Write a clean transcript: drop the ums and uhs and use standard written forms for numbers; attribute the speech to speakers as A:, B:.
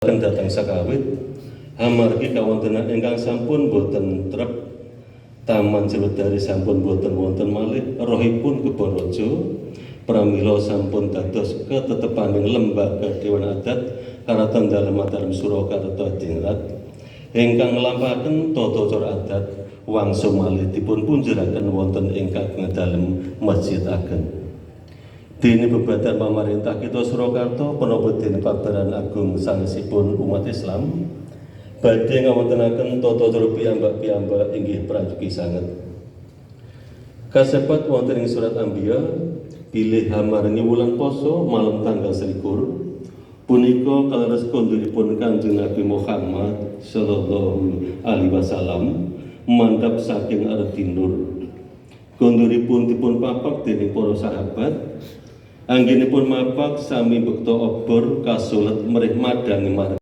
A: Datang sakawit amargi kawontenan ingkang sampun boten trep taman Jewedari sampun boten wonten malih rohipun Kebon Raja pramila sampun dados ketetepaning lembaga Dewan Adat Karatan Dalem Mataram Surakarta Dingrat ingkang nglampahaken tata cara adat wangsul malih dipun punjeraken wonten ing kagem dalem Masjid Ageng. Dene bebadan pamarentah kita Surakarta punapa dene Pabaran Agung sanesipun umat Islam badhe ngawontenaken tata cara piyambak-piyambak inggih prajugi sanget. Kasebat wonten ing surat Anbiya bilih hamaringi wulan poso malam tanggal 21 punika kaleres konduripun Kanjeng Nabi Muhammad sallallahu alaihi wasallam mandhap saking Ardinur. Konduripun dipun papak dening para sahabat. Anggenipun mapak sami bekta obor kasulet merih madangi margi